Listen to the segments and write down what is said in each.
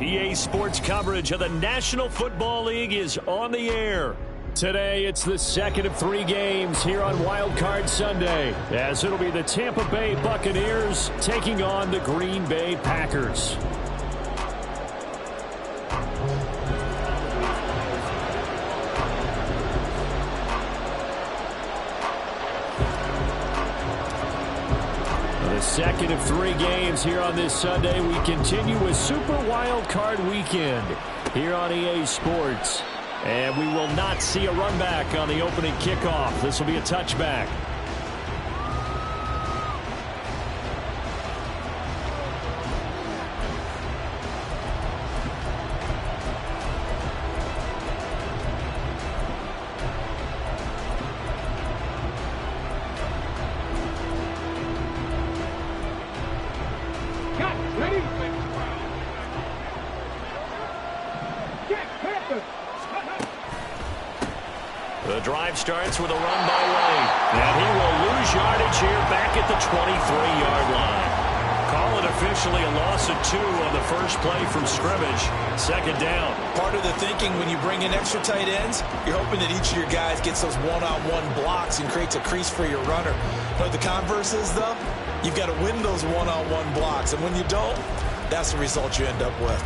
EA Sports coverage of the National Football League is on the air. Today, it's the second of 3 games here on Wild Card Sunday, as it'll be the Tampa Bay Buccaneers taking on the Green Bay Packers. Second of 3 games here on this Sunday. We continue with Super Wild Card Weekend here on EA Sports. And we will not see a run back on the opening kickoff. This will be a touchback. The drive starts with a run by White. And he will lose yardage here back at the 23-yard line. Call it officially a loss of 2 on the first play from scrimmage. Second down. Part of the thinking when you bring in extra tight ends, you're hoping that each of your guys gets those one-on-one blocks and creates a crease for your runner. But the converse is, though, you've got to win those one-on-one blocks. And when you don't, that's the result you end up with.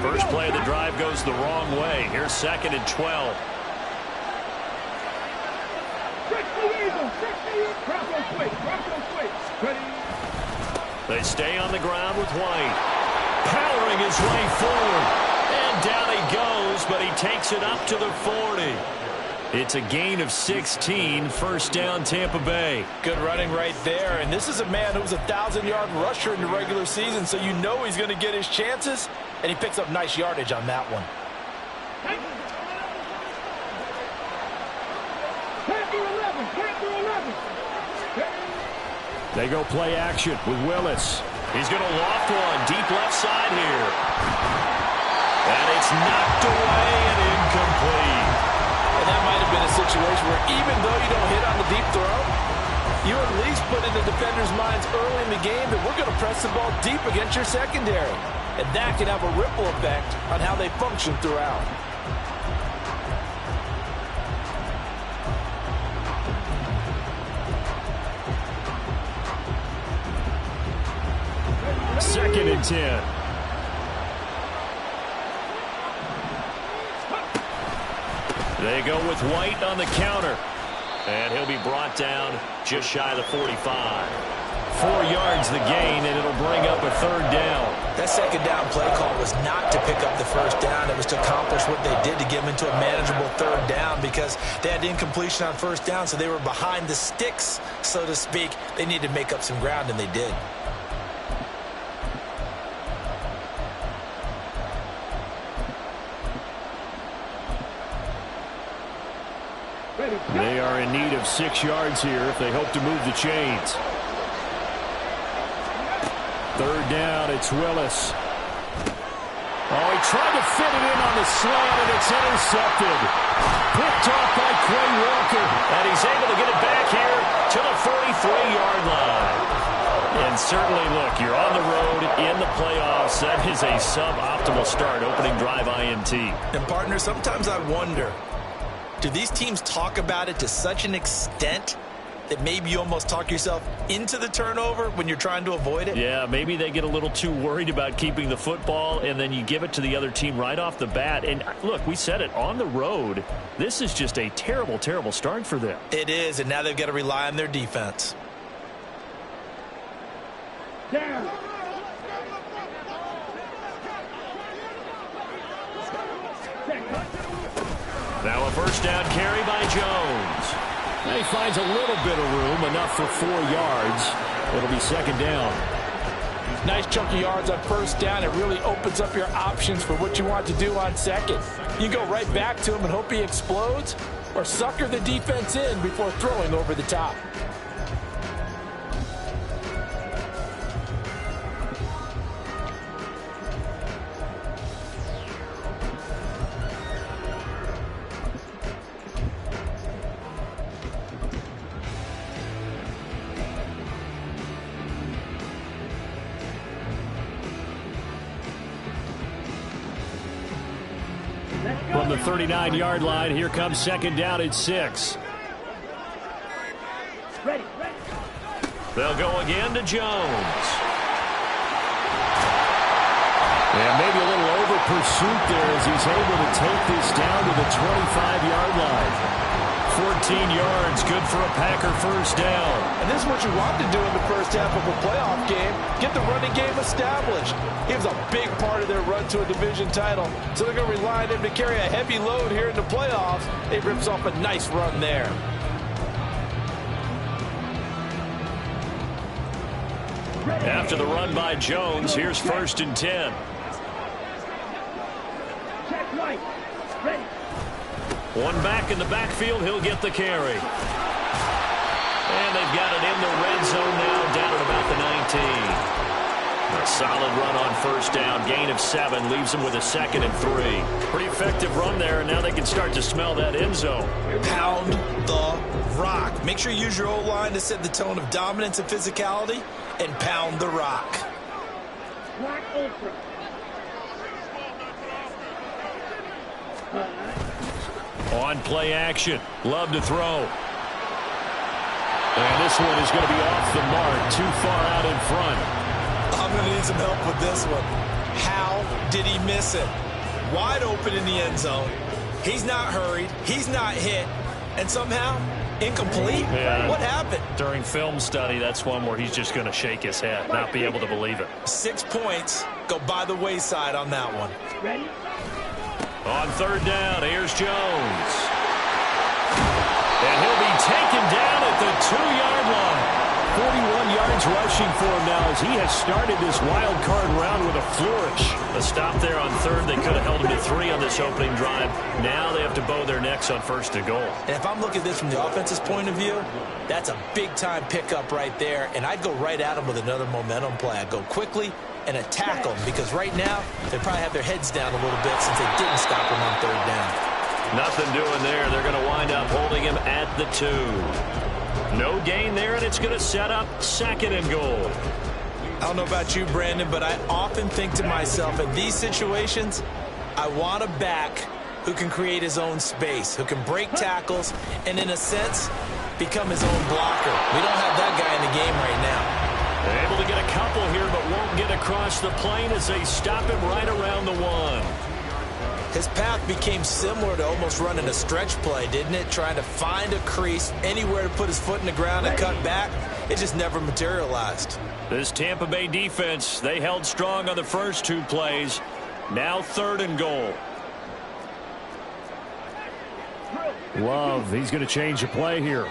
First play of the drive goes the wrong way. Here's 2nd and 12. They stay on the ground with White. Powering his way forward. And down he goes, but he takes it up to the 40. It's a gain of 16, first down Tampa Bay. Good running right there, and this is a man who was a 1,000-yard rusher in the regular season, so you know he's going to get his chances, and he picks up nice yardage on that one. They go play action with Willis. He's going to loft one deep left side here. And it's knocked away and incomplete. And that might have been a situation where even though you don't hit on the deep throw, you at least put in the defender's minds early in the game that we're going to press the ball deep against your secondary. And that can have a ripple effect on how they function throughout. Second and 10. They go with White on the counter. And he'll be brought down just shy of the 45. 4 yards the gain, and it'll bring up a 3rd down. That second down play call was not to pick up the first down. It was to accomplish what they did to get them into a manageable 3rd down because they had incompletion on first down, so they were behind the sticks, so to speak. They needed to make up some ground, and they did. They are in need of 6 yards here if they hope to move the chains. 3rd down, it's Willis. Oh, he tried to fit it in on the slant, and it's intercepted. Picked off by Quay Walker. And he's able to get it back here to the 43-yard line. And certainly, look, you're on the road in the playoffs. That is a suboptimal start, opening drive INT. And, partner, sometimes I wonder, do these teams talk about it to such an extent that maybe you almost talk yourself into the turnover when you're trying to avoid it? Yeah, maybe they get a little too worried about keeping the football, and then you give it to the other team right off the bat. And, look, we said it, on the road, this is just a terrible, terrible start for them. It is, and now they've got to rely on their defense. Down. Now a first down carry by Jones. And he finds a little bit of room, enough for 4 yards. It'll be second down. Nice chunky yards on first down. It really opens up your options for what you want to do on second. You go right back to him and hope he explodes, or sucker the defense in before throwing over the top. From the 39-yard line, here comes second down at 6. They'll go again to Jones. And maybe a little over pursuit there as he's able to take this down to the 25-yard line. 14 yards, good for a Packer first down. And this is what you want to do in the first half of a playoff game. Get the running game established. He was a big part of their run to a division title. So they're going to rely on him to carry a heavy load here in the playoffs. It rips off a nice run there. After the run by Jones, here's first and 10. Check right. Ready. One back in the backfield, he'll get the carry. And they've got it in the red zone now, down at about the 19. A solid run on first down, gain of 7, leaves them with a 2nd and 3. Pretty effective run there, and now they can start to smell that end zone. Pound the rock. Make sure you use your O-line to set the tone of dominance and physicality, and pound the rock. Rock open. On play action. Love to throw. And this one is going to be off the mark. Too far out in front. I'm going to need some help with this one. How did he miss it? Wide open in the end zone. He's not hurried. He's not hit. And somehow, incomplete? Yeah. What happened? During film study, that's one where he's just going to shake his head, not be able to believe it. 6 points go by the wayside on that one. Ready. On third down, here's Jones. And he'll be taken down at the 2-yard line. 41 yards rushing for him now as he has started this wild card round with a flourish. A stop there on third. They could have held him to 3 on this opening drive. Now they have to bow their necks on first and goal. And if I'm looking at this from the offense's point of view, that's a big-time pickup right there. And I'd go right at him with another momentum play. I'd go quickly and attack them, because right now they probably have their heads down a little bit since they didn't stop him on third down. Nothing doing there. They're going to wind up holding him at the 2. No gain there, and it's going to set up 2nd and goal. I don't know about you, Brandon, but I often think to myself, in these situations, I want a back who can create his own space, who can break tackles, and in a sense, become his own blocker. We don't have that guy in the game right now. They're able to get a couple here, but won't get across the plane as they stop him right around the 1. His path became similar to almost running a stretch play, didn't it? Trying to find a crease, anywhere to put his foot in the ground and cut back. It just never materialized. This Tampa Bay defense, they held strong on the first 2 plays. Now 3rd and goal. Love, he's going to change the play here.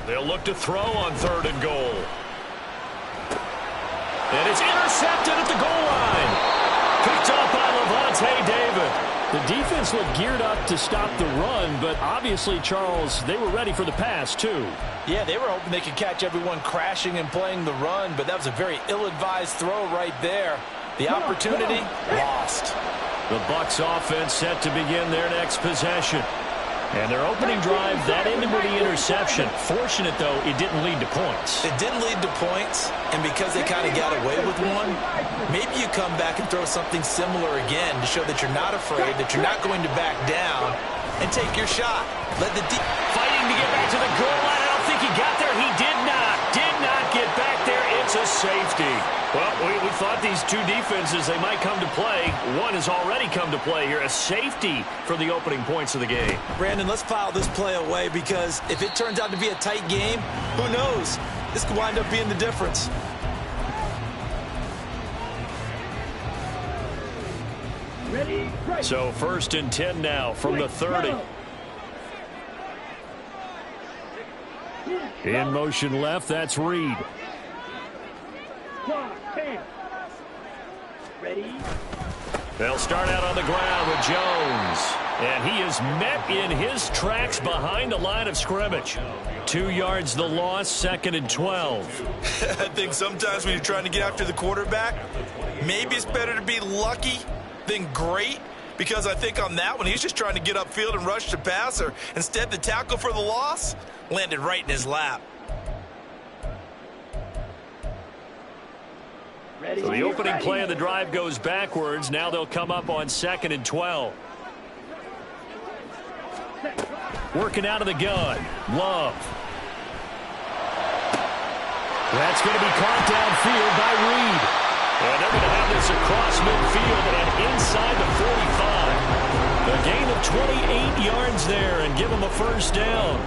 They'll look to throw on 3rd and goal. And it's intercepted at the goal line. Picked up by Levante David. The defense looked geared up to stop the run, but obviously, Charles, they were ready for the pass, too. Yeah, they were hoping they could catch everyone crashing and playing the run, but that was a very ill-advised throw right there. The opportunity lost. The Bucs offense set to begin their next possession. And their opening drive, that ended with the interception. Fortunate, though, it didn't lead to points. It didn't lead to points, and because they kind of got away with one, maybe you come back and throw something similar again to show that you're not afraid, that you're not going to back down, and take your shot. Let the fighting to get back to the goal line. I don't think he got there. He did not get back there. It's a safety. Well, We thought these two defenses, they might come to play. One has already come to play here, a safety for the opening points of the game. Brandon, let's file this play away because if it turns out to be a tight game, who knows? This could wind up being the difference. Ready, right. So 1st and 10 now from the 30. In motion left, that's Reed. Clock, 10. Ready. They'll start out on the ground with Jones. And he is met in his tracks behind the line of scrimmage. 2 yards the loss, 2nd and 12. I think sometimes when you're trying to get after the quarterback, maybe it's better to be lucky than great. Because I think on that one, he's just trying to get upfield and rush the passer. Instead, the tackle for the loss landed right in his lap. Ready. So the opening play of the drive goes backwards. Now they'll come up on 2nd and 12. Working out of the gun. Love. That's going to be caught downfield by Reed. And they're going to have this across midfield and inside the 45. A gain of 28 yards there and give them a first down.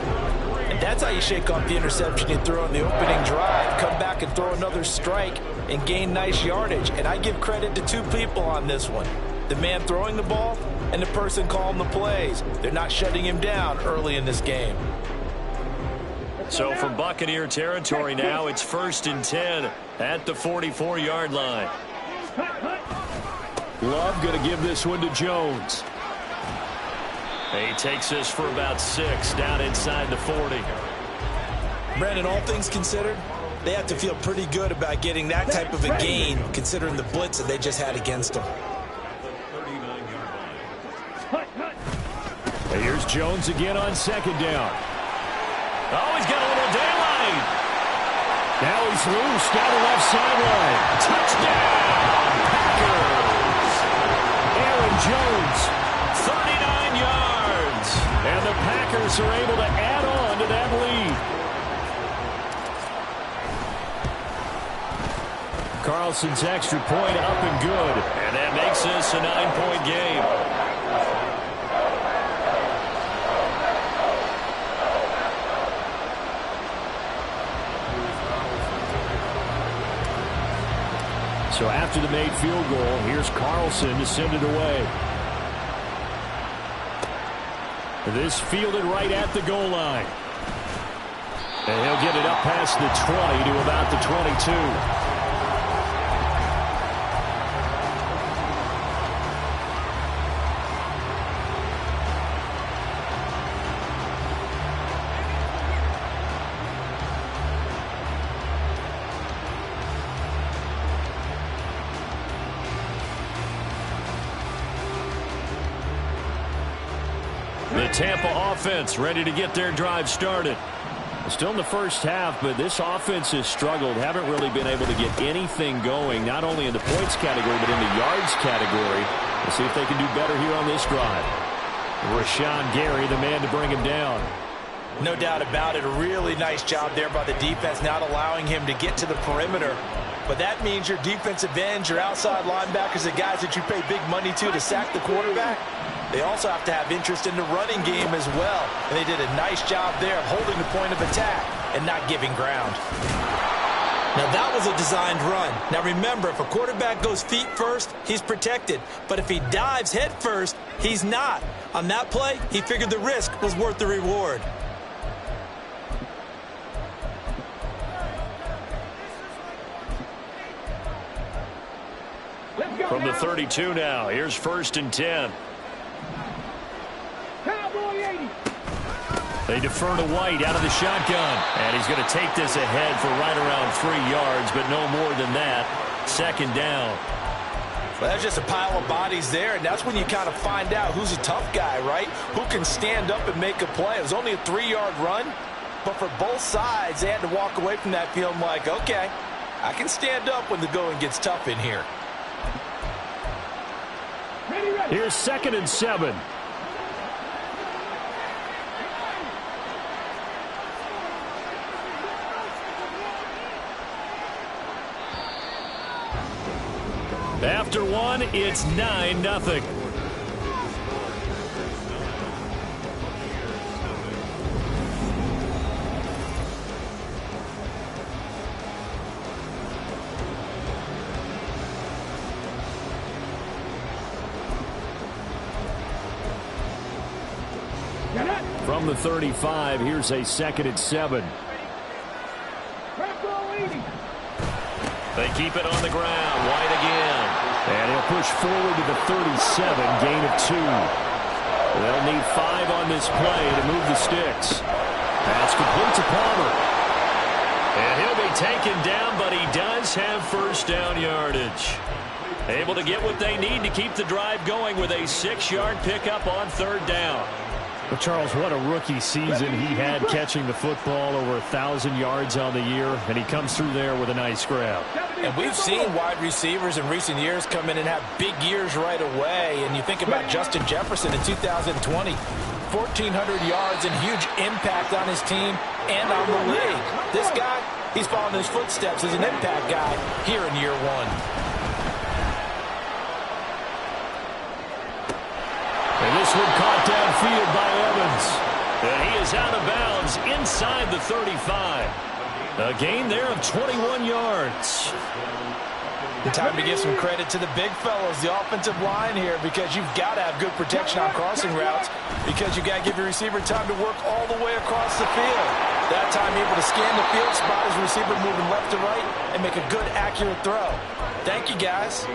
And that's how you shake off the interception you throw on the opening drive, come back and throw another strike and gain nice yardage. And I give credit to two people on this one. The man throwing the ball and the person calling the plays. They're not shutting him down early in this game. So from Buccaneer territory now, it's 1st and 10 at the 44-yard line. Love going to give this one to Jones. He takes this for about 6 down inside the 40. Brandon, all things considered, they have to feel pretty good about getting that type of a gain considering the blitz that they just had against them. Here's Jones again on 2nd down. Oh, he's got a little daylight. Now he's loose down the left sideline. Touchdown, Packers. Aaron Jones, 39 yards. And the Packers are able to add on to that lead. Carlson's extra point up and good. And that makes this a 9-point game. So after the made field goal, here's Carlson to send it away. This fielded right at the goal line. And he'll get it up past the 20 to about the 22. Tampa offense ready to get their drive started. Still in the first half, but this offense has struggled. Haven't really been able to get anything going, not only in the points category, but in the yards category. We'll see if they can do better here on this drive. Rashawn Gary, the man to bring him down. No doubt about it. A really nice job there by the defense, not allowing him to get to the perimeter. But that means your defensive ends, your outside linebackers, the guys that you pay big money to sack the quarterback, they also have to have interest in the running game as well. And they did a nice job there of holding the point of attack and not giving ground. Now that was a designed run. Now remember, if a quarterback goes feet first, he's protected. But if he dives head first, he's not. On that play, he figured the risk was worth the reward. From the 32 now, here's 1st and 10. They defer to White out of the shotgun. And he's going to take this ahead for right around 3 yards, but no more than that. 2nd down. Well, that's just a pile of bodies there, and that's when you kind of find out who's a tough guy, right? Who can stand up and make a play. It was only a 3-yard run, but for both sides, they had to walk away from that feeling like, okay, I can stand up when the going gets tough in here. Here's 2nd and 7. After one, it's 9-0. From the 35, here's a 2nd and 7. They keep it on the ground. White again. And he'll push forward to the 37, gain of 2. They'll need 5 on this play to move the sticks. Pass complete to Palmer. And he'll be taken down, but he does have first down yardage. Able to get what they need to keep the drive going with a 6-yard pickup on 3rd down. Well, Charles, what a rookie season he had, catching the football, over 1,000 yards on the year, and he comes through there with a nice grab. And we've seen wide receivers in recent years come in and have big years right away. And you think about Justin Jefferson in 2020, 1,400 yards and huge impact on his team and on the league. This guy, he's following his footsteps as an impact guy here in year 1. And this one caught downfield by Evans. And he is out of bounds inside the 35. A gain there of 21 yards. Time to give some credit to the big fellows, the offensive line here, because you've got to have good protection on crossing routes, because you've got to give your receiver time to work all the way across the field. That time able to scan the field, spot his receiver moving left to right, and make a good, accurate throw. Thank you, guys.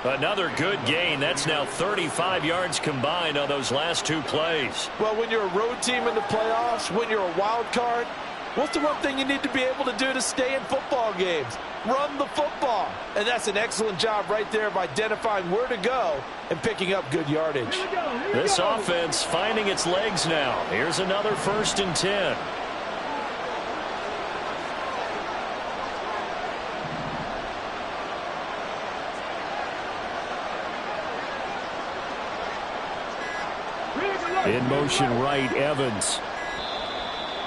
Another good gain. That's now 35 yards combined on those last 2 plays. Well, when you're a road team in the playoffs, when you're a wild card, what's the one thing you need to be able to do to stay in football games? Run the football. And that's an excellent job right there of identifying where to go and picking up good yardage. This offense finding its legs now. Here's another 1st and 10. In motion right, Evans.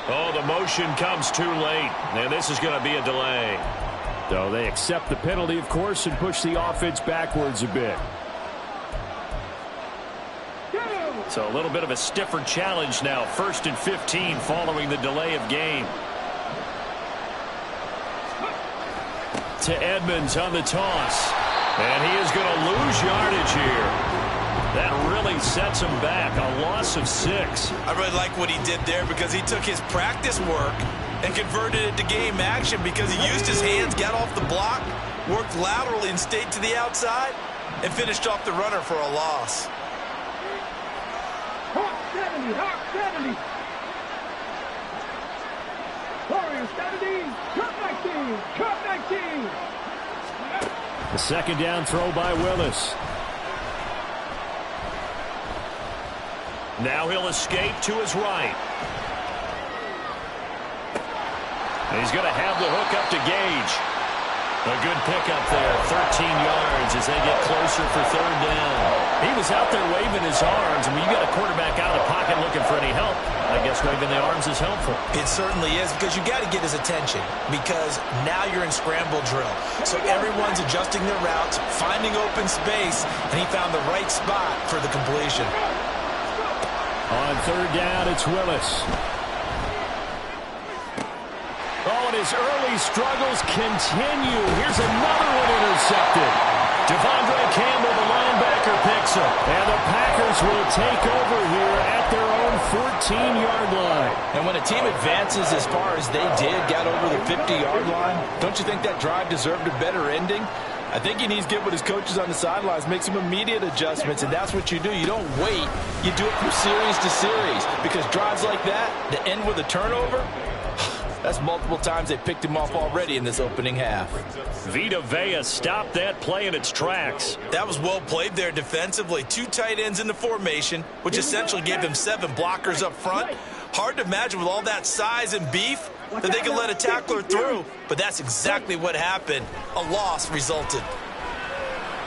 Oh, the motion comes too late. And this is going to be a delay. So they accept the penalty, of course, and push the offense backwards a bit. So a little bit of a stiffer challenge now. 1st and 15 following the delay of game. To Edmonds on the toss. And he is going to lose yardage here. That really sets him back. A loss of 6. I really like what he did there, because he took his practice work and converted it to game action, because he used his hands, got off the block, worked laterally and stayed to the outside, and finished off the runner for a loss. Hawk 70, Hawk 70. Warriors 70, cut 19. The 2nd down throw by Willis. Now he'll escape to his right. And he's going to have the hook up to Gage. A good pickup there, 13 yards as they get closer for 3rd down. He was out there waving his arms. I mean, you got a quarterback out of the pocket looking for any help. I guess waving the arms is helpful. It certainly is, because you got to get his attention, because now you're in scramble drill. So everyone's adjusting their routes, finding open space, and he found the right spot for the completion. On 3rd down, it's Willis. Oh, and his early struggles continue. Here's another one intercepted. Devondre Campbell, the linebacker, picks him. And the Packers will take over here at their own 14-yard line. And when a team advances as far as they did, got over the 50-yard line, don't you think that drive deserved a better ending? I think he needs to get with his coaches on the sidelines, make some immediate adjustments, and that's what you do. You don't wait. You do it from series to series, because drives like that, to end with a turnover, that's multiple times they picked him off already in this opening half. Vita Vea stopped that play in its tracks. That was well played there defensively. 2 tight ends in the formation, which essentially gave them 7 blockers up front. Hard to imagine with all that size and beef that they could let a tackler through, but that's exactly what happened. A loss resulted.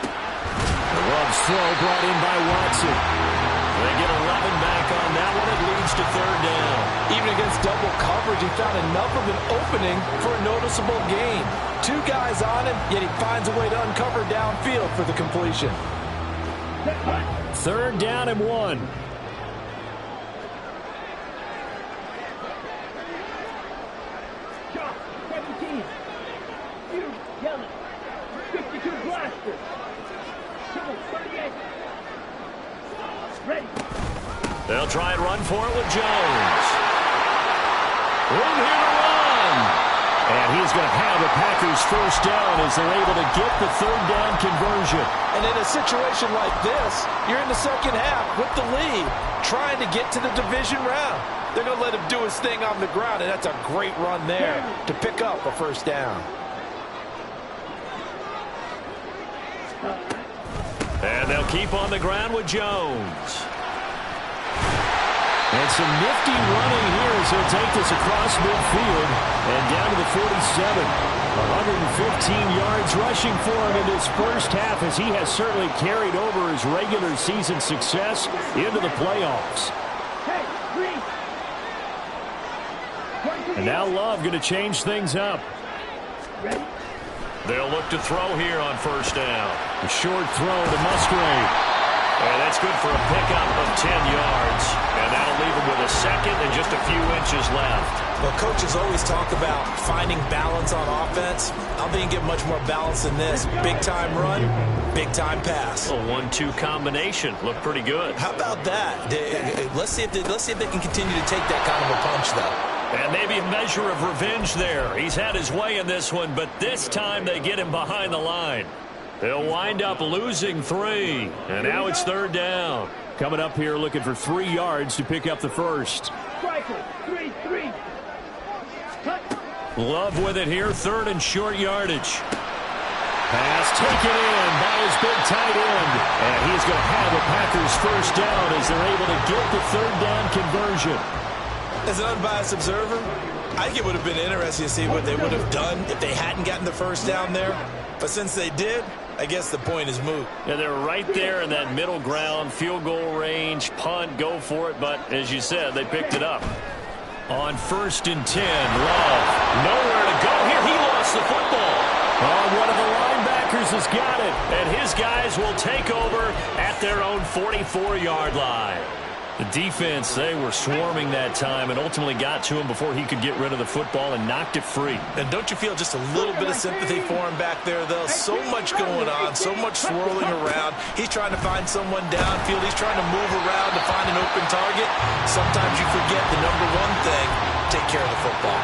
The Ruggs throw brought in by Watson. They get 11 back on that one. It leads to third down. Even against double coverage, he found enough of an opening for a noticeable gain. 2 guys on him, yet he finds a way to uncover downfield for the completion. Third down and 1. Shot, 17. You yelling. 52 blaster. Show, 38. Ready. They'll try and run for it with Jones. Room here to run. And he's going to have the Packers first down as they're able to get the third down conversion. And in a situation like this, you're in the second half with the lead, trying to get to the division round. They're going to let him do his thing on the ground, and that's a great run there to pick up a first down. And they'll keep on the ground with Jones. And some nifty running here as he'll take this across midfield and down to the 47. 115 yards rushing for him in this first half as he has certainly carried over his regular season success into the playoffs. And now Love going to change things up. They'll look to throw here on first down. A short throw to Musgrave. And that's good for a pickup of 10 yards. And that'll leave him with a second and just a few inches left. Well, coaches always talk about finding balance on offense. I don't think you get much more balance than this. Big-time run, big-time pass. A 1-2 combination. Looked pretty good. How about that? Let's see if they can continue to take that kind of a punch, though. And maybe a measure of revenge there. He's had his way in this one, but this time they get him behind the line. They'll wind up losing 3. And now it's third down. Coming up here looking for 3 yards to pick up the first. Striker, 3-3. Love with it here, third and short yardage. Pass taken in by his big tight end. And he's going to have the Packers first down as they're able to get the third down conversion. As an unbiased observer, I think it would have been interesting to see what they would have done if they hadn't gotten the first down there. But since they did, I guess the point is moot. Yeah, they're right there in that middle ground, field goal range, punt, go for it. But as you said, they picked it up. On first and 10, Love. Nowhere to go here. He lost the football. Oh, one of the linebackers has got it. And his guys will take over at their own 44-yard line. The defense, they were swarming that time and ultimately got to him before he could get rid of the football and knocked it free. And don't you feel just a little bit of sympathy for him back there, though? So much going on, so much swirling around. He's trying to find someone downfield. He's trying to move around to find an open target. Sometimes you forget the number one thing, take care of the football.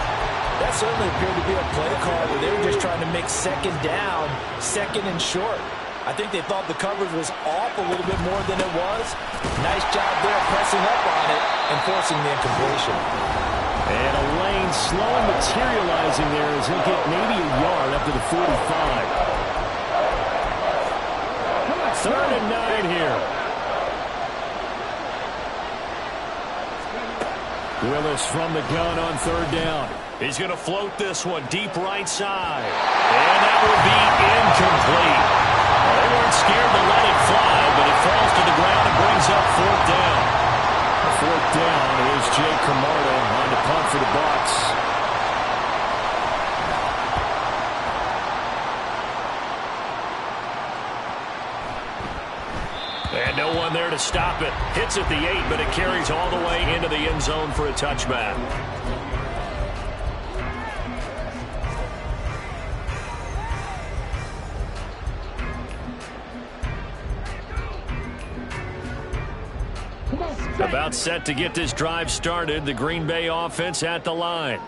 That certainly appeared to be a play call where they were just trying to make second down, second and short. I think they thought the coverage was off a little bit more than it was. Nice job there pressing up on it and forcing the incompletion. And a lane slowly materializing there as he'll get maybe a yard up to the 45. Third and 9 here. Willis from the gun on third down. He's going to float this one deep right side. And that will be incomplete. They weren't scared to let it fly, but it falls to the ground and brings up fourth down. Fourth down is Jake Camarda on the punt for the Bucs. And no one there to stop it. Hits at the 8, but it carries all the way into the end zone for a touchback. About set to get this drive started. The Green Bay offense at the line.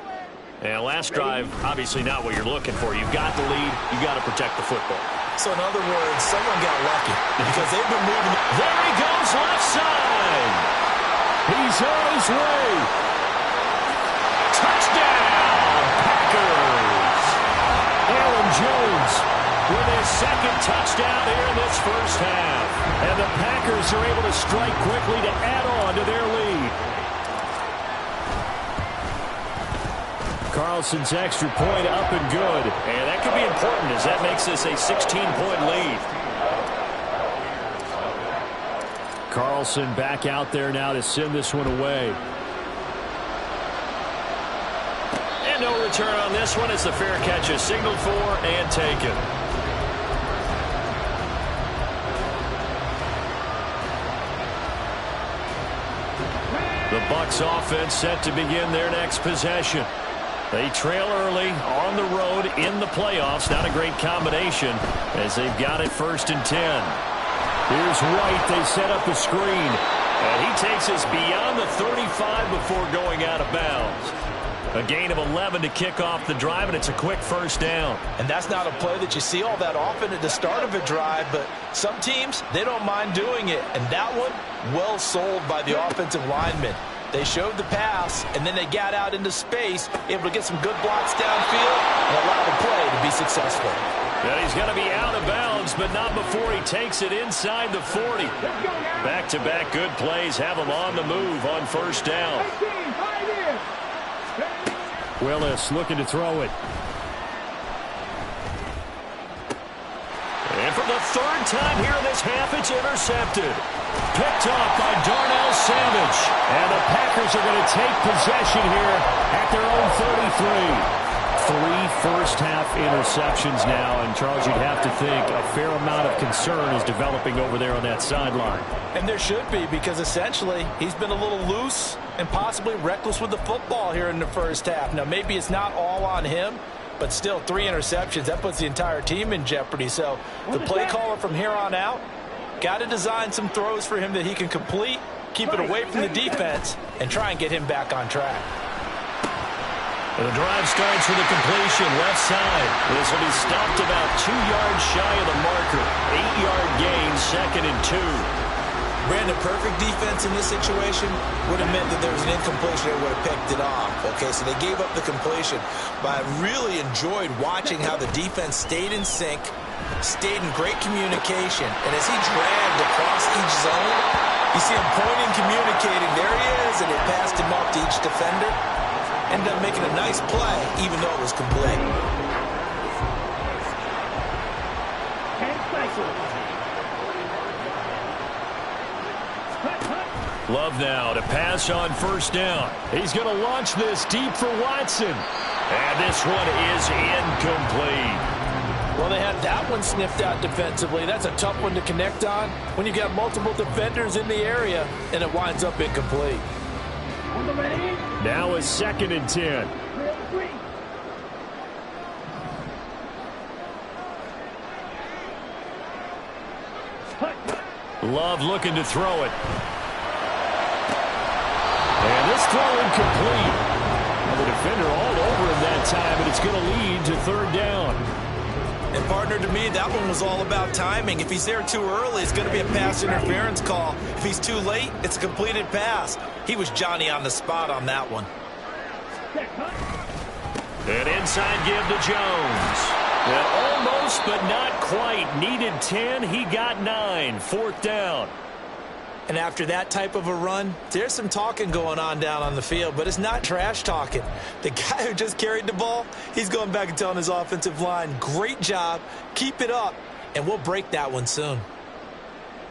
And last drive, obviously not what you're looking for. You've got the lead. You've got to protect the football. So in other words, someone got lucky because they've been moving. There he goes left side. He's on his way. Touchdown, Packers. Aaron Jones with his second touchdown here in this first half. And the Packers are able to strike quickly to add on to their lead. Carlson's extra point up and good. And that could be important as that makes this a 16-point lead. Carlson back out there now to send this one away. And no return on this one as the fair catch is signaled for and taken. The Bucs offense set to begin their next possession. They trail early on the road in the playoffs. Not a great combination as they've got it 1st and 10. Here's White. They set up the screen. And he takes us beyond the 35 before going out of bounds. A gain of 11 to kick off the drive, and it's a quick 1st down. And that's not a play that you see all that often at the start of a drive, but some teams, they don't mind doing it. And that one, well sold by the offensive lineman. They showed the pass, and then they got out into space, able to get some good blocks downfield and allow the play to be successful. And he's going to be out of bounds, but not before he takes it inside the 40. Back-to-back good plays have him on the move on 1st down. Willis looking to throw it. And for the 3rd time here in this half, it's intercepted. Picked off by Darnell Savage. And the Packers are going to take possession here at their own 33. 3 first-half interceptions now, and Charles, you'd have to think a fair amount of concern is developing over there on that sideline. And there should be, because essentially he's been a little loose and possibly reckless with the football here in the 1st half. Now, maybe it's not all on him, but still 3 interceptions. That puts the entire team in jeopardy. So the play caller from here on out got to design some throws for him that he can complete, keep it away from the defense, and try and get him back on track. The drive starts with a completion left side. This will be stopped about 2 yards shy of the marker. 8-yard gain, 2nd and 2. Brandon, perfect defense in this situation would have meant that there was an incompletion that would have picked it off. Okay, so they gave up the completion. But I really enjoyed watching how the defense stayed in sync, stayed in great communication. And as he dragged across each zone, you see him pointing, communicating. There he is, and they passed him off to each defender. Ended up making a nice play, even though it was complete. Love now to pass on 1st down. He's going to launch this deep for Watson. And this one is incomplete. Well, they had that one sniffed out defensively. That's a tough one to connect on when you've got multiple defenders in the area, and it winds up incomplete. Now a 2nd and 10. Love looking to throw it. And this throw incomplete. And the defender all over him that time, and it's going to lead to 3rd down. And partner, to me, that one was all about timing. If he's there too early, it's going to be a pass interference call. If he's too late, it's a completed pass. He was Johnny on the spot on that one. An inside give to Jones. And almost, but not quite. Needed 10. He got 9. 4th down. And after that type of a run, there's some talking going on down on the field, but it's not trash talking. The guy who just carried the ball, he's going back and telling his offensive line, great job, keep it up, and we'll break that one soon.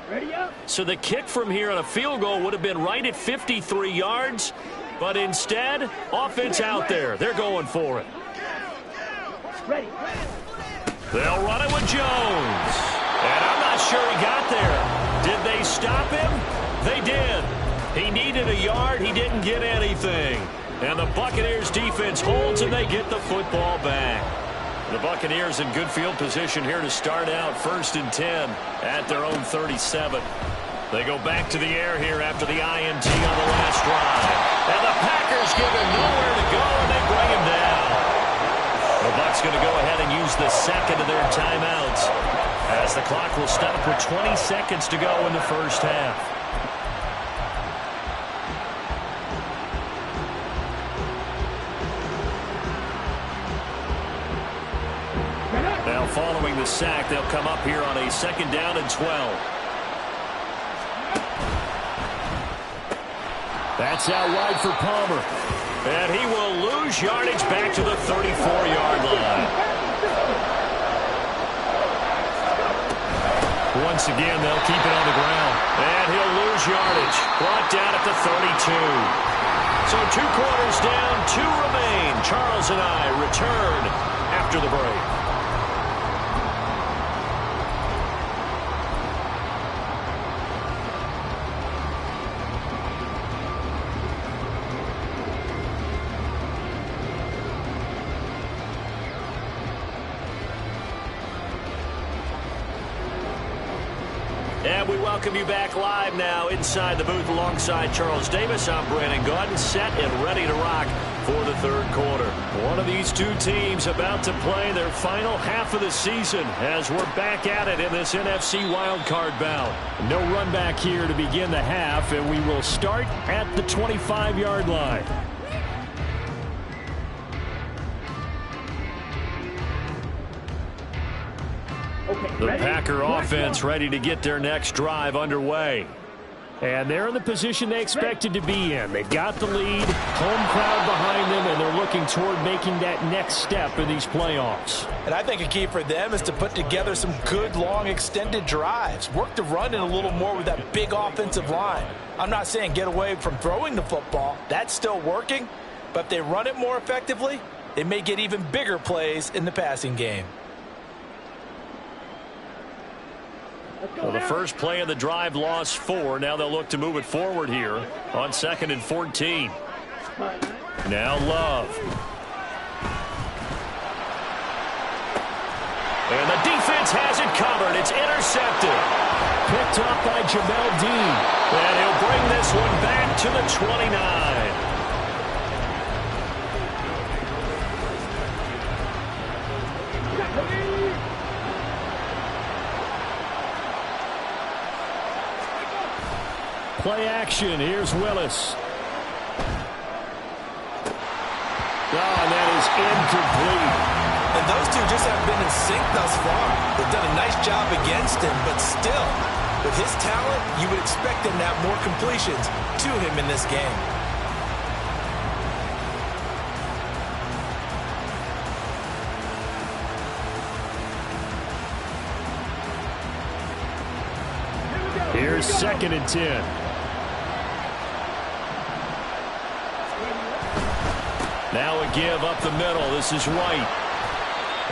Ready up. So the kick from here on a field goal would have been right at 53 yards, but instead, offense out there. They're going for it. Ready. They'll run it with Jones. And I'm not sure he got there. Did they stop him? They did. He needed a yard. He didn't get anything. And the Buccaneers defense holds, and they get the football back. The Buccaneers in good field position here to start out 1st and 10 at their own 37. They go back to the air here after the INT on the last drive. And the Packers give him nowhere to go, and they bring him down. The Bucs going to go ahead and use the 2nd of their timeouts, as the clock will stop with 20 seconds to go in the 1st half. Now following the sack, they'll come up here on a 2nd down and 12. That's out wide for Palmer. And he will lose yardage back to the 34-yard line. Once again, they'll keep it on the ground. And he'll lose yardage. Brought down at the 32. So 2 quarters down, 2 remain. Charles and I return after the break. And we welcome you back live now inside the booth alongside Charles Davis. I'm Brandon Gaudin, set and ready to rock for the third quarter. One of these two teams about to play their final half of the season as we're back at it in this NFC wildcard bout. No run back here to begin the half, and we will start at the 25-yard line. The Packer offense ready to get their next drive underway. And they're in the position they expected to be in. They've got the lead, home crowd behind them, and they're looking toward making that next step in these playoffs. And I think a key for them is to put together some good, long, extended drives. Work the run in a little more with that big offensive line. I'm not saying get away from throwing the football. That's still working. But if they run it more effectively, they may get even bigger plays in the passing game. Well, the first play of the drive lost 4. Now they'll look to move it forward here on 2nd and 14. Now Love. And the defense has it covered. It's intercepted. Picked up by Jamel Dean. And he'll bring this one back to the 29. Play action. Here's Willis. And that is incomplete. And those two just haven't been in sync thus far. They've done a nice job against him, but still, with his talent, you would expect him to have more completions to him in this game. Here's 2nd and 10. Now a give up the middle. This is White.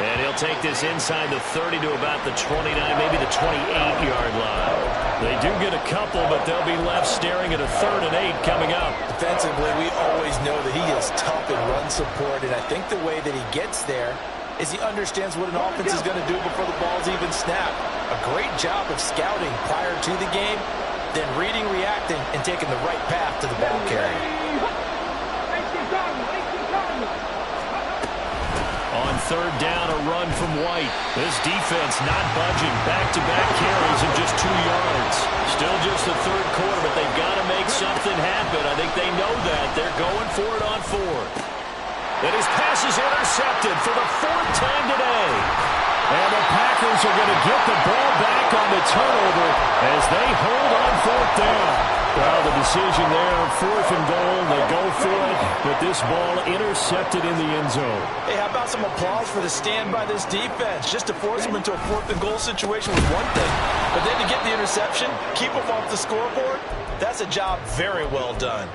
And he'll take this inside the 30 to about the 29, maybe the 28-yard line. They do get a couple, but they'll be left staring at a 3rd and 8 coming up. Defensively, we always know that he is tough in run support, and I think the way that he gets there is he understands what an offense is going to do before the ball's even snapped. A great job of scouting prior to the game, then reading, reacting, and taking the right path to the ball carrier. On 3rd down, a run from White. This defense not budging. Back-to-back carries of just 2 yards. Still just the 3rd quarter, but they've got to make something happen. I think they know that. They're going for it on 4th. And his pass is intercepted for the 4th time today. And the Packers are going to get the ball back on the turnover as they hold on 4th down. Well, the decision there, 4th and goal, they go for it, but this ball intercepted in the end zone. Hey, how about some applause for the stand by this defense? Just to force them into a 4th and goal situation was one thing, but then to get the interception, keep them off the scoreboard, that's a job very well done.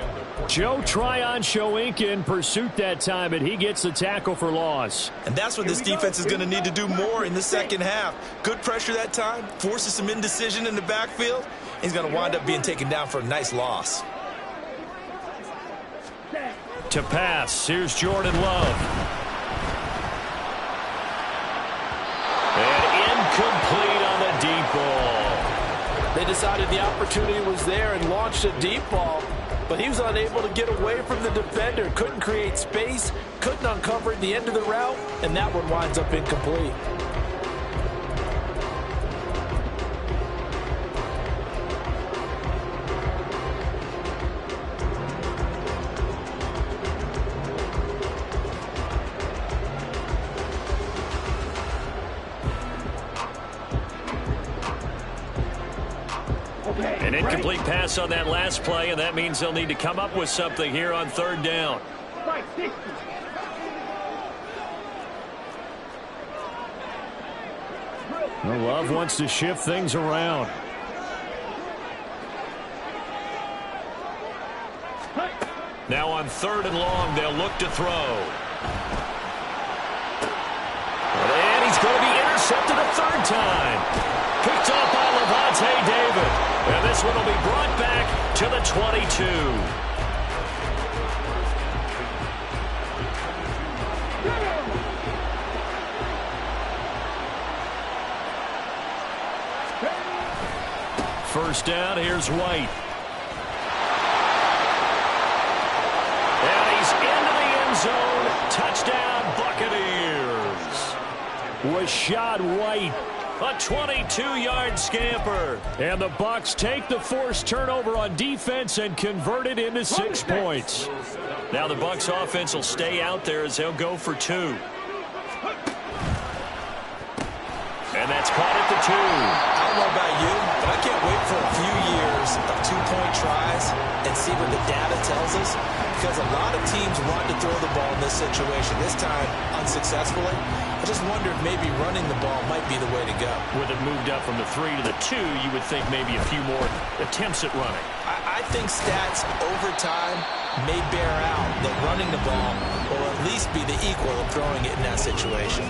Joe Tryon-Shoink in pursuit that time, and he gets the tackle for loss. And that's what this defense is going to need to do more in the second half. Good pressure that time, forces some indecision in the backfield. He's going to wind up being taken down for a nice loss. To pass, here's Jordan Love. And incomplete on the deep ball. They decided the opportunity was there and launched a deep ball, but he was unable to get away from the defender, couldn't create space, couldn't uncover the end of the route, and that one winds up incomplete. An incomplete pass on that last play, and that means they'll need to come up with something here on 3rd down. Well, Love wants to shift things around. Now on 3rd and long, they'll look to throw. And he's going to be intercepted a 3rd time. Picked off by Levante David. And this one will be brought back to the 22. First down, here's White. And he's into the end zone. Touchdown, Buccaneers. Rashad White. A 22-yard scamper. And the Bucs take the forced turnover on defense and convert it into 6 points. Now the Bucs offense will stay out there as they'll go for 2. And that's caught at the 2. I don't know about you, but I can't wait for a few years of 2-point tries and see what the data tells us, because a lot of teams want to throw the ball in this situation, this time unsuccessfully. I just wonder if maybe running the ball might be the way to go. With it moved up from the 3 to the 2, you would think maybe a few more attempts at running. I think stats over time may bear out that running the ball will at least be the equal of throwing it in that situation.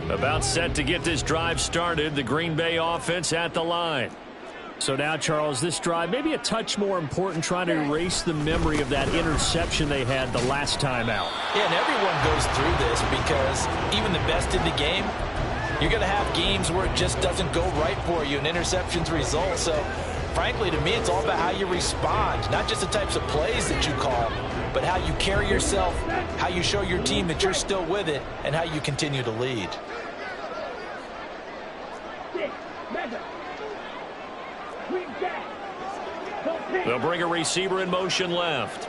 About set to get this drive started, the Green Bay offense at the line. So now, Charles, this drive maybe a touch more important, trying to erase the memory of that interception they had the last time out. Yeah, and everyone goes through this because even the best in the game, you're going to have games where it just doesn't go right for you and interceptions result. So, frankly, to me, it's all about how you respond, not just the types of plays that you call, but how you carry yourself, how you show your team that you're still with it, and how you continue to lead. They'll bring a receiver in motion left.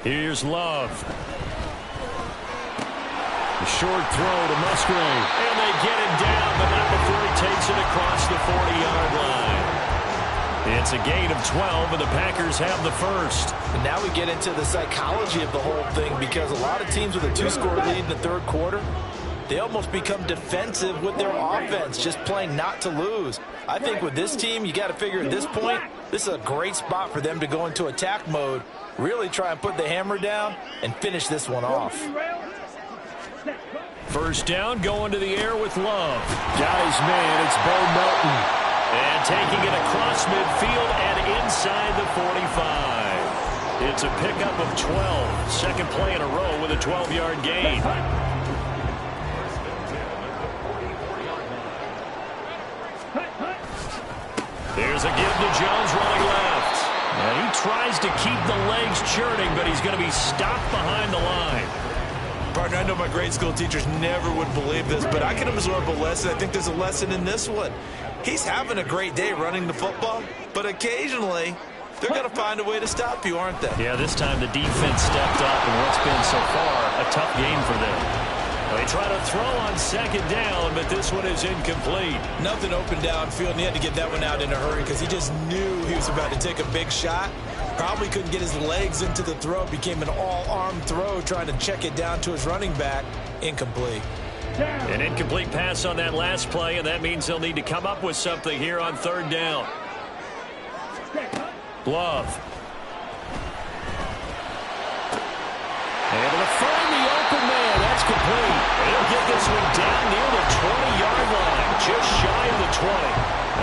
Here's Love. A short throw to Musgrave. And they get him down, but not before he takes it across the 40-yard line. It's a gain of 12, and the Packers have the first. And now we get into the psychology of the whole thing, because a lot of teams with a 2-score lead in the 3rd quarter, they almost become defensive with their offense, just playing not to lose. I think with this team, you got to figure at this point, this is a great spot for them to go into attack mode, really try and put the hammer down and finish this one off. First down, going to the air with Love. Got his man, it's Bo Melton. And taking it across midfield and inside the 45. It's a pickup of 12. Second play in a row with a 12-yard gain. There's a give to Jones running left. And he tries to keep the legs churning, but he's going to be stopped behind the line. Partner, I know my grade school teachers never would believe this, but I can absorb a lesson. I think there's a lesson in this one. He's having a great day running the football, but occasionally they're going to find a way to stop you, aren't they? Yeah, this time the defense stepped up, and what's been so far a tough game for them. They try to throw on second down, but this one is incomplete. Nothing open downfield, and he had to get that one out in a hurry because he just knew he was about to take a big shot. Probably couldn't get his legs into the throw. Became an all-arm throw trying to check it down to his running back. Incomplete. An incomplete pass on that last play, and that means they'll need to come up with something here on 3rd down. Love. Able to find the open man. That's complete. He'll get this one down near the 20-yard line, just shy of the 20.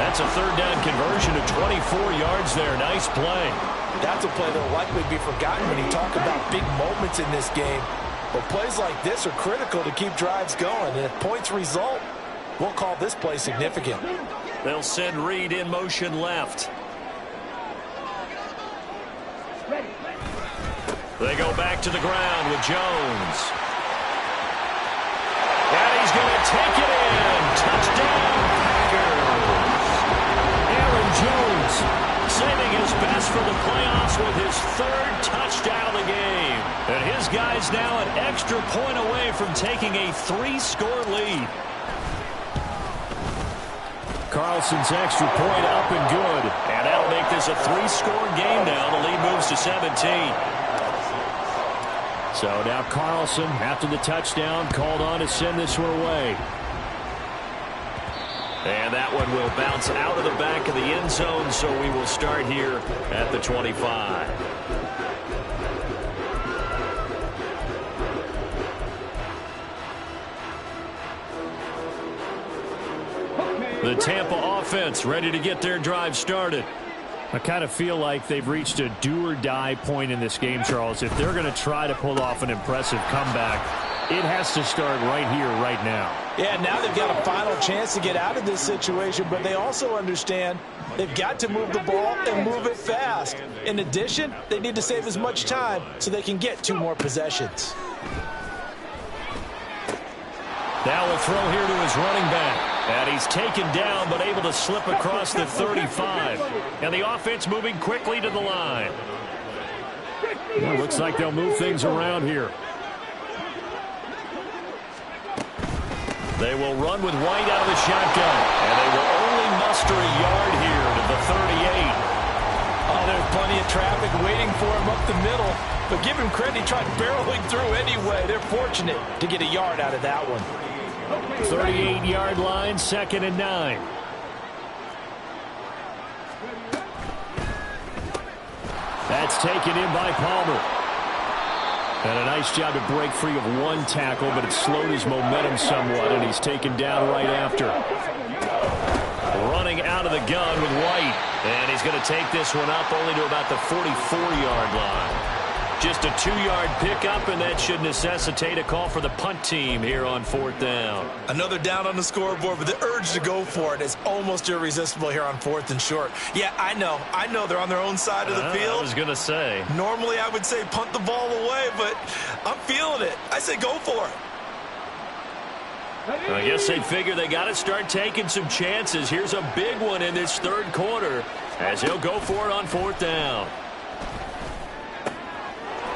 That's a 3rd down conversion of 24 yards there. Nice play. That's a play that will likely be forgotten when you talk about big moments in this game. But plays like this are critical to keep drives going. And if points result, we'll call this play significant. They'll send Reed in motion left. They go back to the ground with Jones. And he's going to take it in. Touchdown, Packers. Aaron Jones saving his best for the playoffs with his 3rd touchdown of the game. And his guys now an extra extra point away from taking a 3-score lead. Carlson's extra point up and good. And that'll make this a 3-score game now. The lead moves to 17. So now Carlson, after the touchdown, called on to send this one away. And that one will bounce out of the back of the end zone, so we will start here at the 25. The Tampa offense ready to get their drive started. I kind of feel like they've reached a do-or-die point in this game, Charles. If they're going to try to pull off an impressive comeback, it has to start right here, right now. Yeah, now they've got a final chance to get out of this situation, but they also understand they've got to move the ball and move it fast. In addition, they need to save as much time so they can get 2 more possessions. Now a throw here to his running back. And he's taken down, but able to slip across the 35. And the offense moving quickly to the line. Well, looks like they'll move things around here. They will run with White out of the shotgun. And they will only muster a yard here to the 38. Oh, there's plenty of traffic waiting for him up the middle. But give him credit, he tried barreling through anyway. They're fortunate to get a yard out of that one. 38-yard line, 2nd and 9. That's taken in by Palmer. And a nice job to break free of one tackle, but it slowed his momentum somewhat, and he's taken down right after. Running out of the gun with White. And he's going to take this one up only to about the 44-yard line. Just a 2-yard pickup, and that should necessitate a call for the punt team here on 4th down. Another down on the scoreboard, but the urge to go for it is almost irresistible here on 4th and short. Yeah, I know they're on their own side of the field. I was going to say. Normally I would say punt the ball away, but I'm feeling it. I say go for it. I guess they figure they got to start taking some chances. Here's a big one in this 3rd quarter as he'll go for it on 4th down.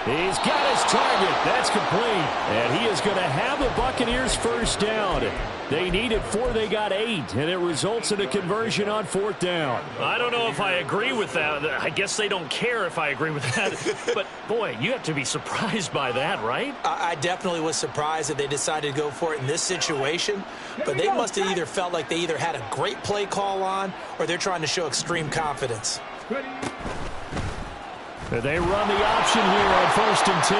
He's got his target. That's complete. And he is going to have the Buccaneers 1st down. They needed 4. They got 8. And it results in a conversion on 4th down. I don't know if I agree with that. I guess they don't care if I agree with that. But, boy, you have to be surprised by that, right? I definitely was surprised that they decided to go for it in this situation. But they must have either felt like they either had a great play call on or they're trying to show extreme confidence. They run the option here on 1st and 10.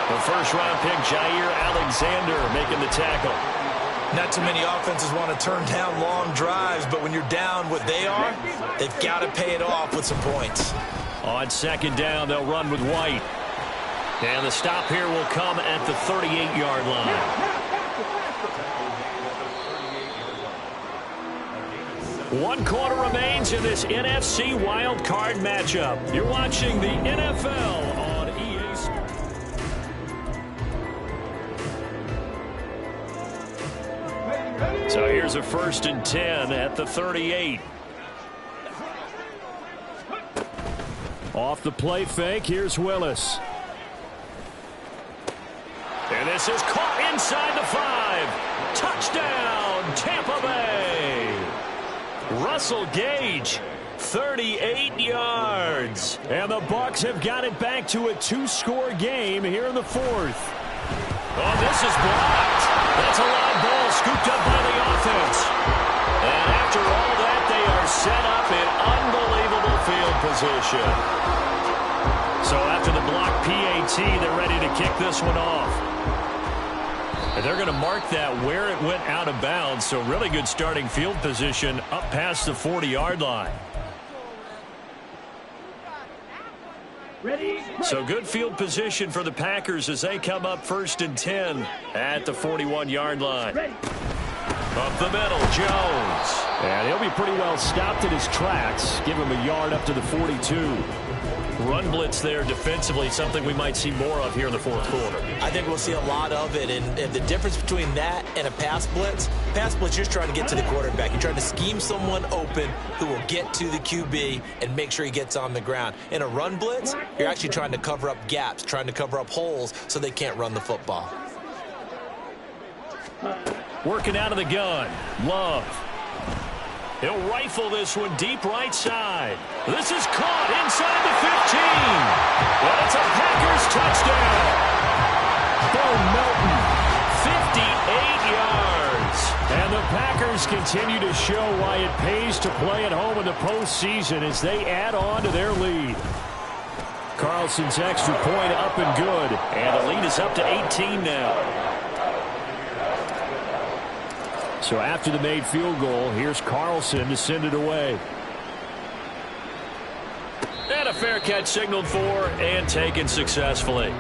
The 1st-round pick, Jair Alexander, making the tackle. Not too many offenses want to turn down long drives, but when you're down what they are, they've got to pay it off with some points. On 2nd down, they'll run with White. And the stop here will come at the 38-yard line. 1 quarter remains in this NFC Wild Card matchup. You're watching the NFL on EA Sports. So here's a 1st and 10 at the 38. Off the play fake, here's Willis. And this is caught inside the 5. Touchdown, Tampa Bay. Russell Gage, 38 yards. And the Bucs have got it back to a 2-score game here in the 4th. Oh, this is blocked. That's a loud ball scooped up by the offense. And after all that, they are set up in unbelievable field position. So after the block PAT, they're ready to kick this one off. And they're going to mark that where it went out of bounds. So really good starting field position up past the 40-yard line. So good field position for the Packers as they come up 1st and 10 at the 41-yard line. Up the middle, Jones. And he'll be pretty well stopped in his tracks. Give him a yard up to the 42. Run blitz there defensively, something we might see more of here in the fourth quarter. I think we'll see a lot of it, and the difference between that and a pass blitz, you're just trying to get to the quarterback. You're trying to scheme someone open who will get to the QB and make sure he gets on the ground. In a run blitz, you're actually trying to cover up gaps, trying to cover up holes so they can't run the football. Working out of the gun, Love. He'll rifle this one deep right side. This is caught inside the 15. Well, it's a Packers touchdown. Bo Melton, 58 yards. And the Packers continue to show why it pays to play at home in the postseason as they add on to their lead. Carlson's extra point up and good. And the lead is up to 18 now. So after the made field goal, here's Carlson to send it away. And a fair catch signaled for and taken successfully.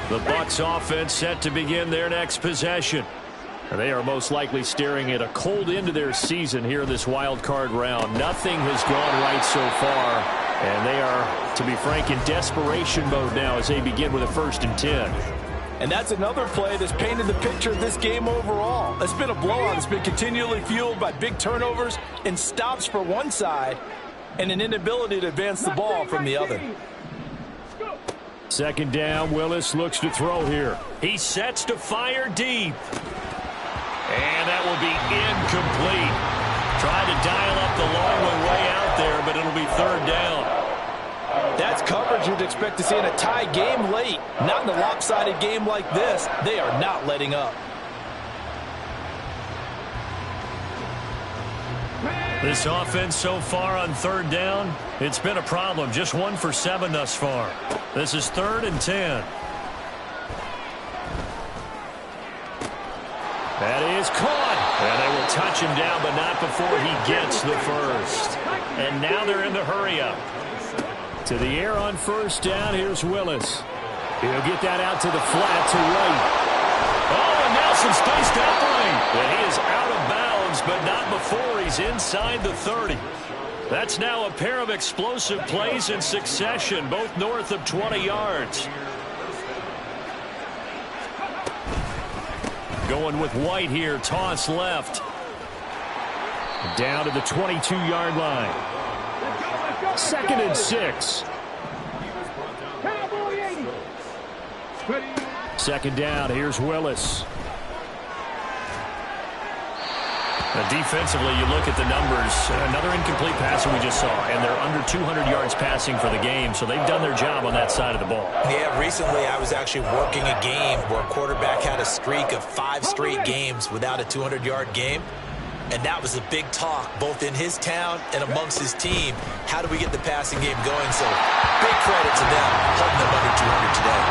The Bucs offense set to begin their next possession. They are most likely staring at a cold end to their season here in this wild card round. Nothing has gone right so far, and they are, to be frank, in desperation mode now as they begin with a 1st and 10. And that's another play that's painted the picture of this game overall. It's been a blowout. It's been continually fueled by big turnovers and stops for one side and an inability to advance the ball from the other. 2nd down, Willis looks to throw here. He sets to fire deep. And that will be incomplete. Trying to dial up the long way out there, but it'll be 3rd down. That's coverage you'd expect to see in a tie game late. Not in a lopsided game like this. They are not letting up. This offense so far on 3rd down, it's been a problem. Just 1 for 7 thus far. This is 3rd and 10. That is caught. And they will touch him down, but not before he gets the first. And now they're in the hurry-up. To the air on 1st down, here's Willis. He'll get that out to the flat to right. Oh, and Nelson spaced upright. And he is out of bounds, but not before he's inside the 30. That's now a pair of explosive plays in succession, both north of 20 yards. Going with White here, toss left. Down to the 22-yard line. 2nd and 6. 2nd down, here's Willis. Now defensively, you look at the numbers. Another incomplete pass that we just saw, and they're under 200 yards passing for the game, so they've done their job on that side of the ball. Yeah, recently I was actually working a game where a quarterback had a streak of 5 straight games without a 200-yard game, and that was a big talk both in his town and amongst his team. How do we get the passing game going? So big credit to them holding them under 200 today.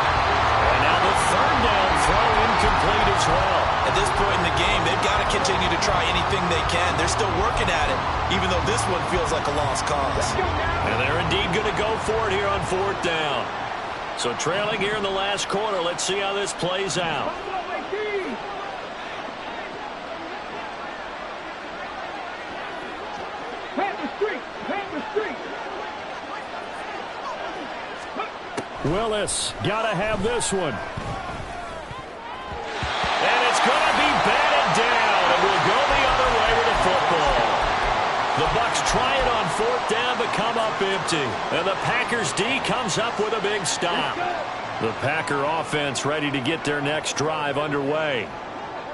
And now the 3rd down throw incomplete as well. At this point in the game, they've got to continue to try anything they can. They're still working at it, even though this one feels like a lost cause. And they're indeed going to go for it here on 4th down. So trailing here in the last quarter, let's see how this plays out. Willis, got to have this one. And it's going to be batted down, and we'll go the other way with the football. The Bucs try it on 4th down, but come up empty. And the Packers D comes up with a big stop. The Packer offense ready to get their next drive underway.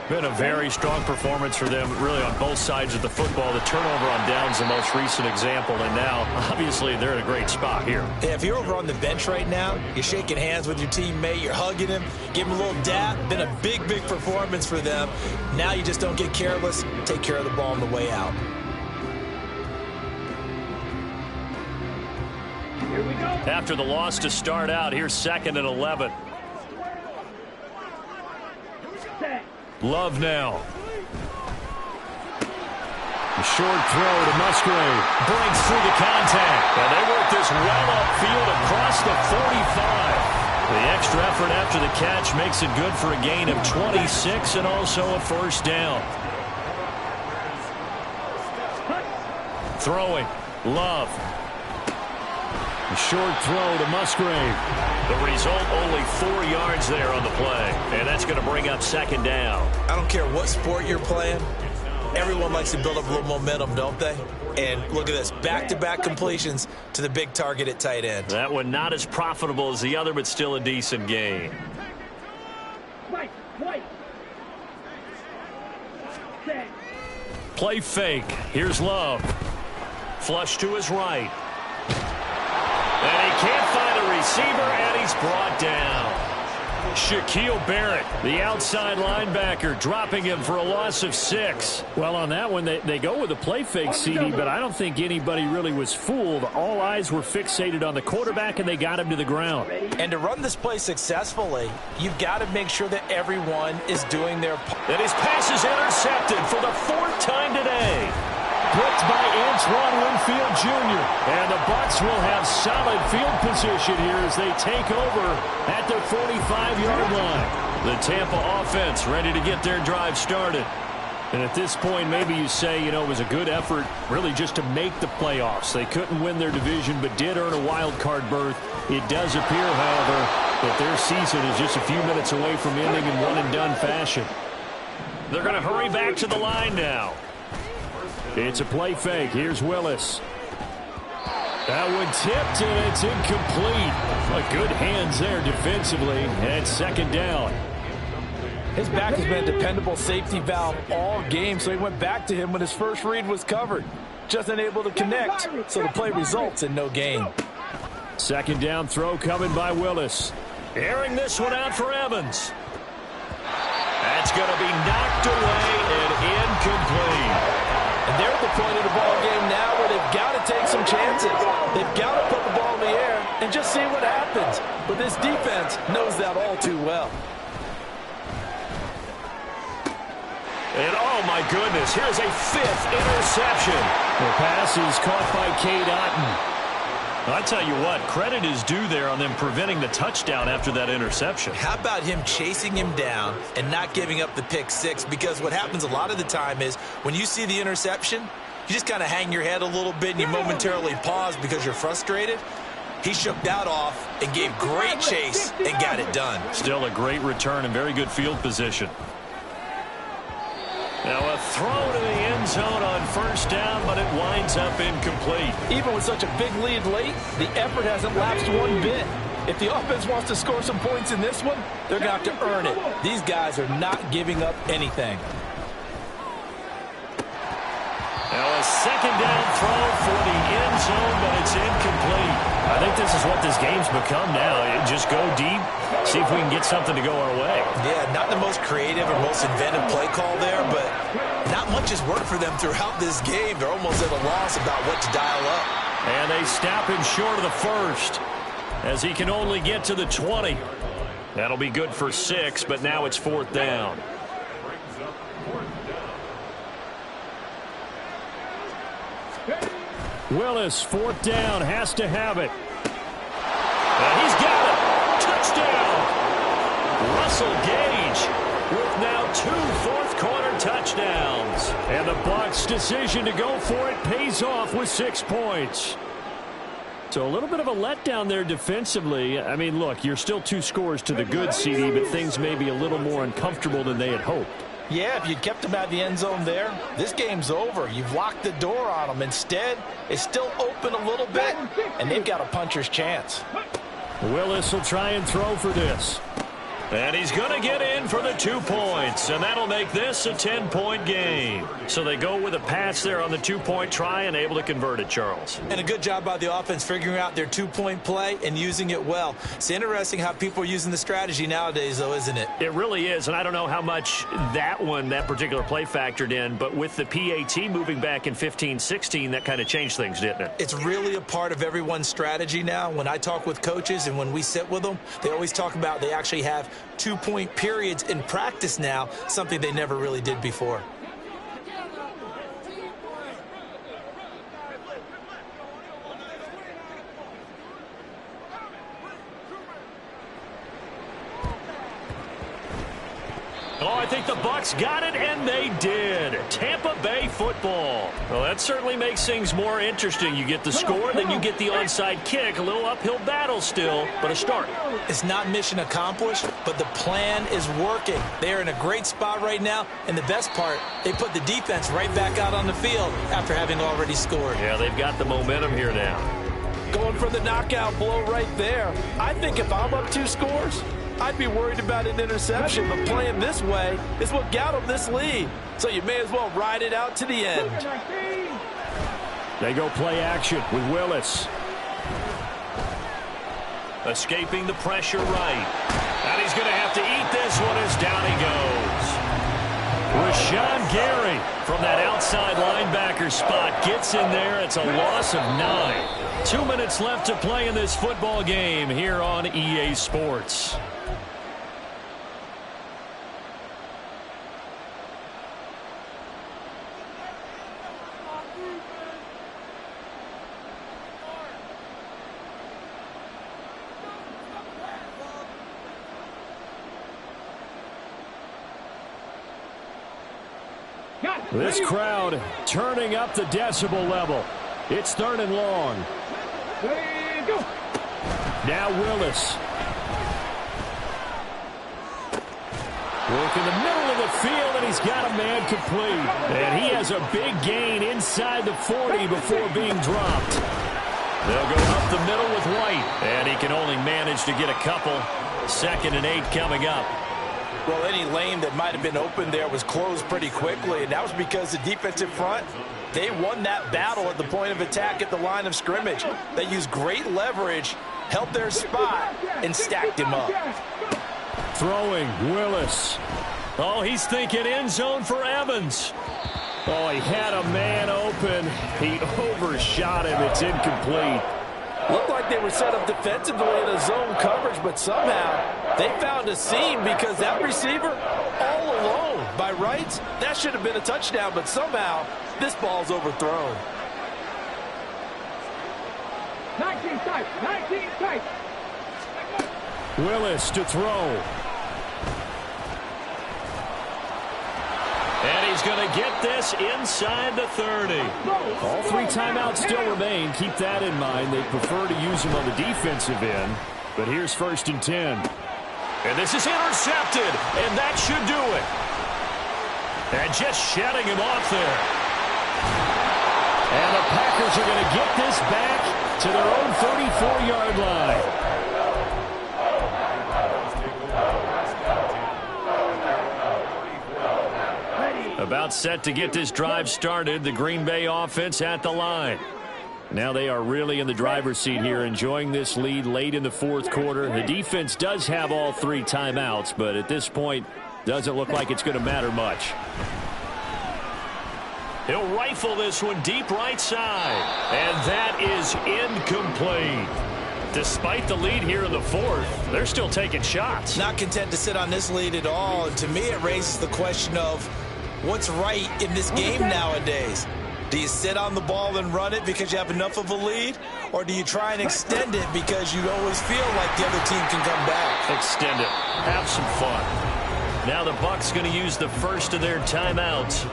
Been a very strong performance for them, really, on both sides of the football. The turnover on downs the most recent example, and now, obviously, they're in a great spot here. Yeah, if you're over on the bench right now, you're shaking hands with your teammate, you're hugging him, give him a little dap. Been a big, big performance for them. Now you just don't get careless. Take care of the ball on the way out. Here we go. After the loss to start out, here's 2nd and 11. Love now. The short throw to Musgrave. Breaks through the contact. And they work this well upfield across the 45. The extra effort after the catch makes it good for a gain of 26 and also a first down. Throwing. Love. A short throw to Musgrave. The result, only 4 yards there on the play. And that's going to bring up second down. I don't care what sport you're playing. Everyone likes to build up a little momentum, don't they? And look at this, back-to-back completions to the big target at tight end. That one not as profitable as the other, but still a decent gain. Play fake. Here's Love. Flush to his right. And he can't find a receiver, and he's brought down. Shaquille Barrett, the outside linebacker, dropping him for a loss of 6. Well, on that one, they go with a play fake, CD, but I don't think anybody really was fooled. All eyes were fixated on the quarterback, and they got him to the ground. And to run this play successfully, you've got to make sure that everyone is doing their part. And his pass is intercepted for the 4th time today. Blitzed by Antoine Winfield Jr. And the Bucs will have solid field position here as they take over at their 45-yard line. The Tampa offense ready to get their drive started. And at this point, maybe you say, it was a good effort really just to make the playoffs. They couldn't win their division but did earn a wild card berth. It does appear, however, that their season is just a few minutes away from ending in one-and-done fashion. They're going to hurry back to the line now. It's a play fake. Here's Willis. That one tipped, and it's incomplete. Good hands there defensively, and second down. His back has been a dependable safety valve all game, so he went back to him when his first read was covered. Just unable to connect, so the play results in no gain. Second down throw coming by Willis. Airing this one out for Evans. That's going to be knocked away and incomplete. And they're at the point of the ball game now where they've got to take some chances. They've got to put the ball in the air and just see what happens. But this defense knows that all too well. And oh my goodness, here's a 5th interception. The pass is caught by Cade Otton. I tell you what, credit is due there on them preventing the touchdown after that interception. How about him chasing him down and not giving up the pick 6? Because what happens a lot of the time is when you see the interception, you just kind of hang your head a little bit and you momentarily pause because you're frustrated. He shook that off and gave great chase and got it done. Still a great return and very good field position. Now a throw to the end zone on first down, but it winds up incomplete. Even with such a big lead late, the effort hasn't lapsed one bit. If the offense wants to score some points in this one, they're going to have to earn it. These guys are not giving up anything. Now a second down throw for the end zone, but it's incomplete. I think this is what this game's become now. Just go deep, see if we can get something to go our way. Yeah, not the most creative or most inventive play call there, but not much has worked for them throughout this game. They're almost at a loss about what to dial up. And they stop him short of the first as he can only get to the 20. That'll be good for 6, but now it's 4th down. Willis, 4th down, has to have it. And he's got it. Touchdown. Russell Gage with now 2 fourth-quarter touchdowns. And the Bucs' decision to go for it pays off with 6 points. So a little bit of a letdown there defensively. I mean, look, you're still 2 scores to the good, CD, but things may be a little more uncomfortable than they had hoped. Yeah, if you'd kept them out the end zone there, this game's over. You've locked the door on them. Instead, it's still open a little bit, and they've got a puncher's chance. Willis will try and throw for this. And he's going to get in for the 2 points, and that'll make this a 10-point game. So they go with a pass there on the 2-point try and able to convert it, Charles. And a good job by the offense figuring out their 2-point play and using it well. It's interesting how people are using the strategy nowadays, though, isn't it? It really is, and I don't know how much that particular play factored in, but with the PAT moving back in 15-16, that kind of changed things, didn't it? It's really a part of everyone's strategy now. When I talk with coaches and when we sit with them, they always talk about they actually have 2-point periods in practice now, something they never really did before. think the Bucs got it, and they did. Tampa Bay football. Well, that certainly makes things more interesting. You get the score, then you get the onside kick. A little uphill battle still, but a start. It's not mission accomplished, but the plan is working. They are in a great spot right now, and the best part, they put the defense right back out on the field after having already scored. Yeah, they've got the momentum here now. Going for the knockout blow right there. I think if I'm up 2 scores, I'd be worried about an interception, but playing this way is what got them this lead. So you may as well ride it out to the end. They go play action with Willis. Escaping the pressure right. And he's going to have to eat this one as down he goes. Rashawn Gary from that outside linebacker spot gets in there. It's a loss of 9. 2 minutes left to play in this football game here on EA Sports. This crowd turning up the decibel level. It's 3rd and long. Now Willis. Work in the middle of the field, and he's got a man complete. And he has a big gain inside the 40 before being dropped. They'll go up the middle with White, and he can only manage to get a couple. 2nd and 8 coming up. Well, any lane that might have been open there was closed pretty quickly, and that was because the defensive front, they won that battle at the point of attack at the line of scrimmage. They used great leverage, held their spot, and stacked him up. Throwing, Willis. Oh, he's thinking end zone for Evans. Oh, he had a man open. He overshot him. It's incomplete. Looked like they were set up defensively in a zone coverage, but somehow they found a seam because that receiver all alone. By rights, that should have been a touchdown, but somehow this ball's overthrown. 19 tight, 19 tight. Willis to throw. And he's going to get this inside the 30. All 3 timeouts still remain. Keep that in mind. They prefer to use them on the defensive end. But here's 1st and 10. And this is intercepted. And that should do it. And just shutting him off there. And the Packers are going to get this back to their own 34-yard line. About set to get this drive started. The Green Bay offense at the line. Now they are really in the driver's seat here, enjoying this lead late in the 4th quarter. The defense does have all 3 timeouts, but at this point, doesn't look like it's going to matter much. He'll rifle this one deep right side. And that is incomplete. Despite the lead here in the 4th, they're still taking shots. Not content to sit on this lead at all. And to me, it raises the question of what's right in this game nowadays. Do you sit on the ball and run it because you have enough of a lead? Or do you try and extend it because you always feel like the other team can come back? Extend it. Have some fun. Now the Bucs going to use the first of their timeouts,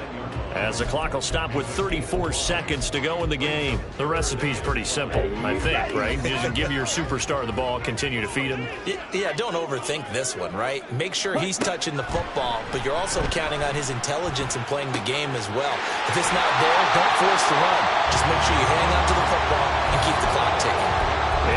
as the clock will stop with 34 seconds to go in the game. The recipe's pretty simple, I think, right? Just give your superstar the ball, continue to feed him. Yeah, don't overthink this one, right? Make sure he's touching the football, but you're also counting on his intelligence in playing the game as well. If it's not there, don't force the run. Just make sure you hang on to the football and keep the clock ticking.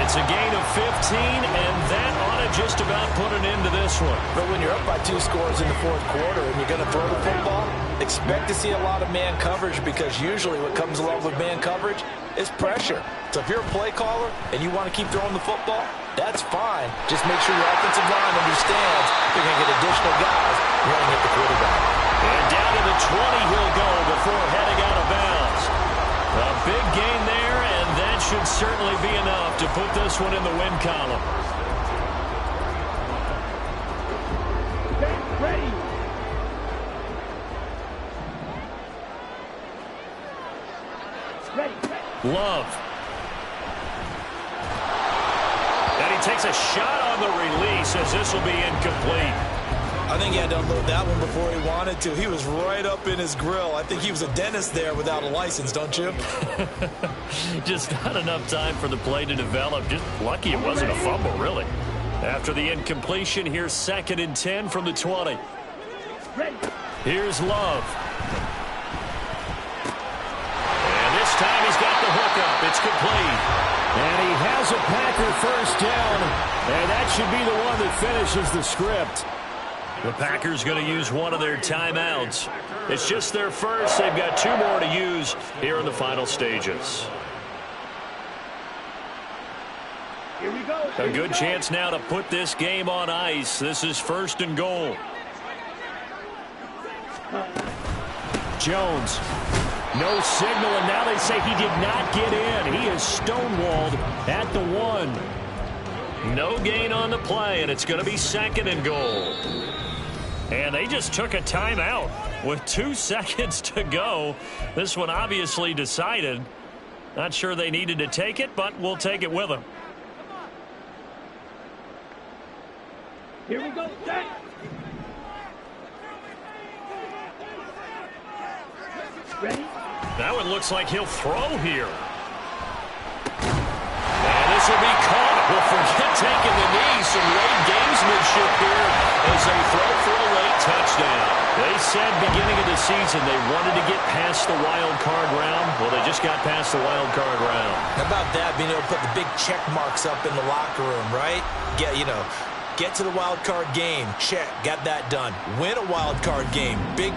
It's a gain of 15, and that ought to just about put an end to this one. But when you're up by 2 scores in the 4th quarter and you're going to throw the football, expect to see a lot of man coverage, because usually what comes along with man coverage is pressure. So if you're a play caller and you want to keep throwing the football, that's fine. Just make sure your offensive line understands you're going to get additional guys running at the quarterback. And down to the 20 he'll go before heading out of bounds. A big gain there, and that should certainly be enough to put this one in the win column. Ready. Ready. Love. And he takes a shot on the release, as this will be incomplete. I think he had to unload that one before he wanted to. He was right up in his grill. I think he was a dentist there without a license, don't you? Just not enough time for the play to develop. Just lucky it wasn't a fumble, really. After the incompletion, here's 2nd and 10 from the 20. Here's Love. And this time he's got the hook up. It's complete. And he has a Packer first down. And that should be the one that finishes the script. The Packers going to use one of their timeouts. It's just their first. They've got 2 more to use here in the final stages. Here we go. A good chance now to put this game on ice. This is 1st and goal. Jones. No signal, and now they say he did not get in. He is stonewalled at the 1. No gain on the play, and it's going to be 2nd and goal. And they just took a timeout with 2 seconds to go. This one obviously decided. Not sure they needed to take it, but we'll take it with them. Here we go. Set. Ready? That one looks like he'll throw here. And this will be caught. We'll forget taking the knee. Some late gamesmanship here as they throw for a late touchdown. They said beginning of the season they wanted to get past the wild card round. Well, they just got past the wild card round. How about that, being able to put the big check marks up in the locker room, right? Get to the wild card game. Check. Got that done. Win a wild card game. Big